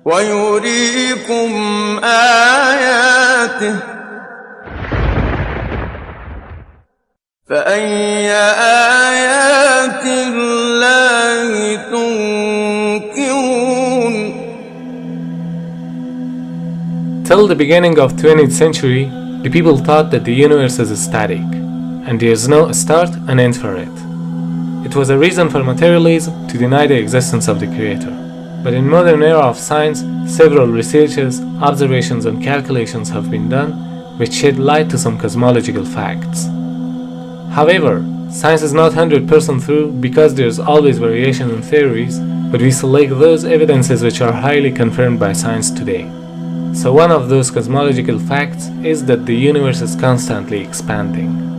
ويريكم آياته فأي آيات الله تنكرون. Till the beginning of 20th century, the people thought that the universe is static, and there is no start and end for it. It was a reason for materialism to deny the existence of the Creator. But in modern era of science, several researches, observations and calculations have been done which shed light to some cosmological facts. However, science is not 100% true because there is always variation in theories, but we select those evidences which are highly confirmed by science today. So one of those cosmological facts is that the universe is constantly expanding.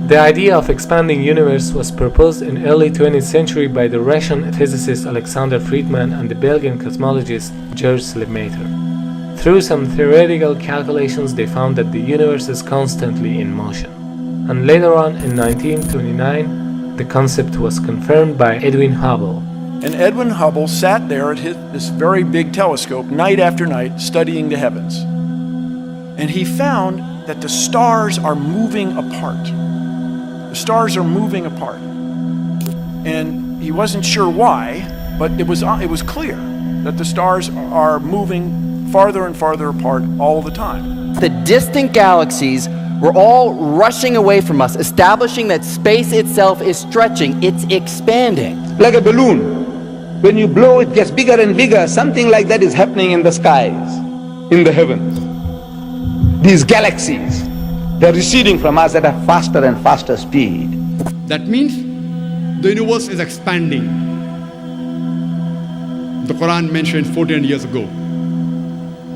The idea of expanding universe was proposed in early 20th century by the Russian physicist Alexander Friedmann and the Belgian cosmologist George Lemaitre. Through some theoretical calculations, they found that the universe is constantly in motion. And later on, in 1929, the concept was confirmed by Edwin Hubble. And Edwin Hubble sat there at this very big telescope night after night studying the heavens. And he found that the stars are moving apart. The stars are moving apart. And he wasn't sure why, but it was clear that the stars are moving farther and farther apart all the time. The distant galaxies were all rushing away from us, establishing that space itself is stretching, it's expanding. Like a balloon. When you blow, it gets bigger and bigger. Something like that is happening in the skies, in the heavens. These galaxies, they're receding from us at a faster and faster speed. That means the universe is expanding. The Quran mentioned 14 years ago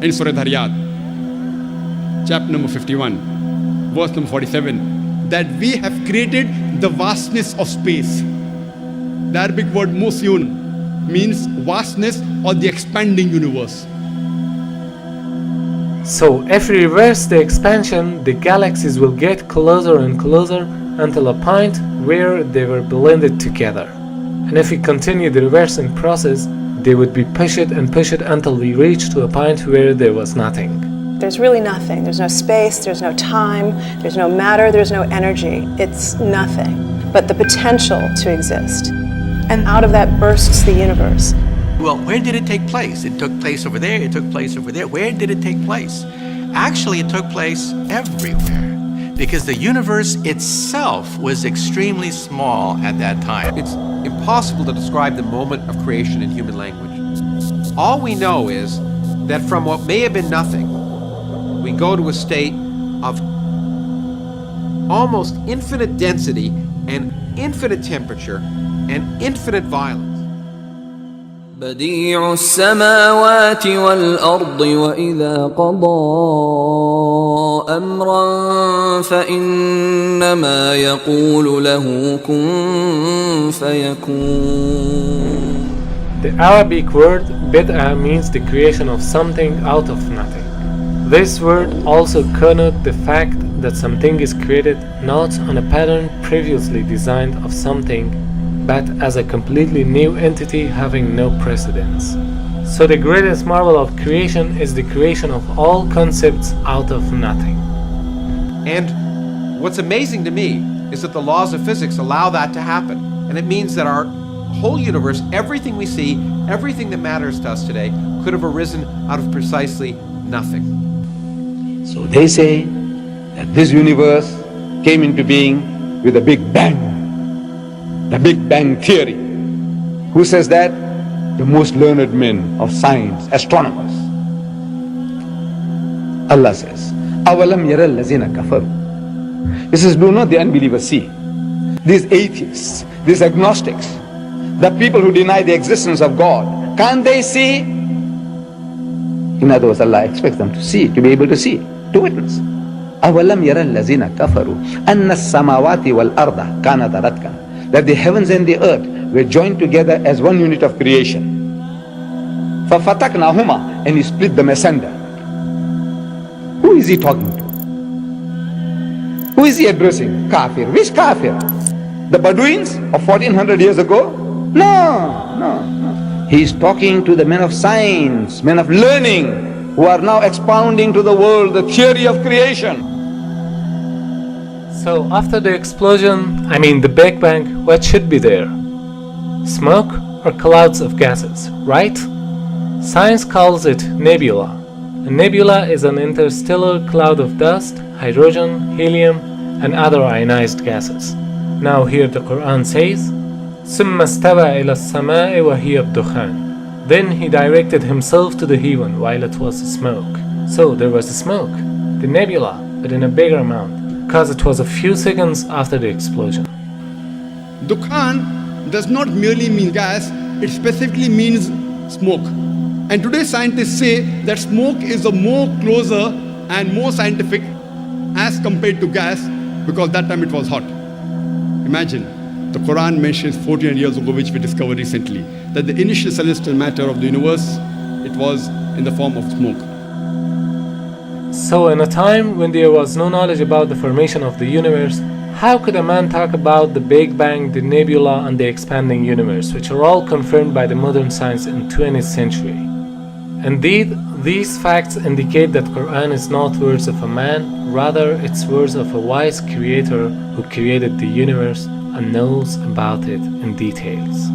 in Surah Dhariyat, chapter number 51, verse number 47, that we have created the vastness of space. The Arabic word musyun means vastness or the expanding universe. So if we reverse the expansion, the galaxies will get closer and closer until a point where they were blended together. And if we continue the reversing process, they would be pushed and pushed until we reach to a point where there was nothing. There's really nothing. There's no space, there's no time, there's no matter, there's no energy. It's nothing but the potential to exist. And out of that bursts the universe. Well, where did it take place? It took place over there, it took place over there. Where did it take place? Actually, it took place everywhere, because the universe itself was extremely small at that time. It's impossible to describe the moment of creation in human language. All we know is that from what may have been nothing, we go to a state of almost infinite density and infinite temperature and infinite violence. بديع السماوات والأرض وإذا قضى أمرا فإنما يقول له كن فيكون. The Arabic word bid'ah means the creation of something out of nothing. This word also connotes the fact that something is created not on a pattern previously designed of something, but as a completely new entity having no precedence. So the greatest marvel of creation is the creation of all concepts out of nothing. And what's amazing to me is that the laws of physics allow that to happen. And it means that our whole universe, everything we see, everything that matters to us today, could have arisen out of precisely nothing. So they say that this universe came into being with a big bang. The Big Bang Theory. Who says that? The most learned men of science, astronomers. Allah says, أَوَلَمْ يَرَ الَّذِينَ كَفَرُوا. He says, do not the unbelievers see? These atheists, these agnostics, the people who deny the existence of God, can't they see? In other words, Allah expects them to see, to be able to see, to witness. أَوَلَمْ يَرَ الَّذِينَ كَفَرُوا أَنَّ السَّمَاوَاتِ وَالْأَرْضَ كَانَتَ رَتْقًا. That the heavens and the earth were joined together as one unit of creation. فَفَتَقْنَاهُمَا. And he split them asunder. Who is he talking to? Who is he addressing? Kafir. Which kafir? The Bedouins of 1400 years ago? No. He is talking to the men of science, men of learning, who are now expounding to the world the theory of creation. So after the explosion, the Big Bang, what should be there? Smoke or clouds of gases, right? Science calls it nebula. A nebula is an interstellar cloud of dust, hydrogen, helium, and other ionized gases. Now here the Quran says, ثم استوى إلى السماء وهي الدخان. Then he directed himself to the heaven while it was smoke. So there was smoke, the nebula, but in a bigger amount, because it was a few seconds after the explosion. Dukhan does not merely mean gas, it specifically means smoke. And today scientists say that smoke is a more closer and more scientific as compared to gas, because that time it was hot. Imagine, the Quran mentions 1400 years ago, which we discovered recently, that the initial celestial matter of the universe, it was in the form of smoke. So in a time when there was no knowledge about the formation of the universe, how could a man talk about the Big Bang, the nebula, and the expanding universe, which are all confirmed by the modern science in 20th century? Indeed, these facts indicate that Quran is not words of a man, rather it's words of a wise creator who created the universe and knows about it in details.